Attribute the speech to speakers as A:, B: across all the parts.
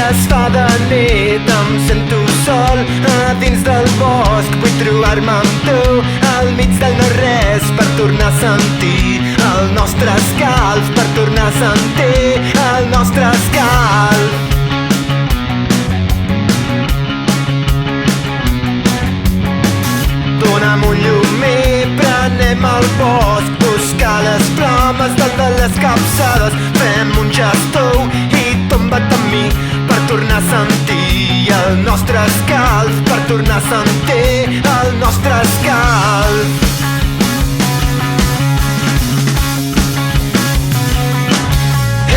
A: es fa de nit em sento sol a dins del bosc. Vull trobar-me amb tu al mig del no-res per tornar a sentir el nostre escalf, per tornar a sentir el nostre escalf. Dona'm un llumí, prenem el bosc, buscar les plomes dalt de les capçades. Fem un gest i tomba't amb mi per tornar a sentir el nostre escalf, per tornar a sentir el nostre escalf.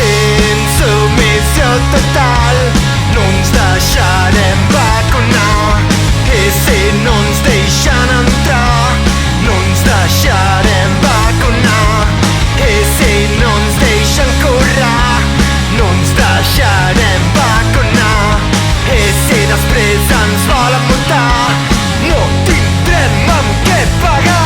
A: Insubmissió total, no ens deixarem vacunar. I si no ens deixen entrar, no ens deixarem vacunar. I si no ens deixen currar, no ens deixarem vacunar. I si després ens volen multar, no tindrem amb què pagar.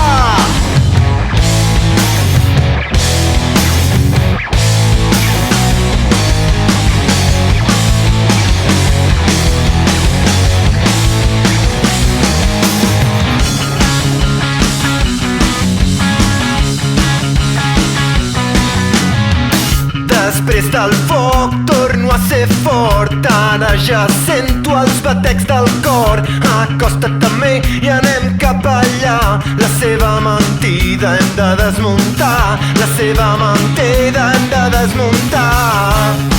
A: Després del foc torno a ser fort, ara ja sento els batecs del cor. Acosta't a mi i anem cap allà, la seva mentida hem de desmuntar, la seva mentida hem de desmuntar.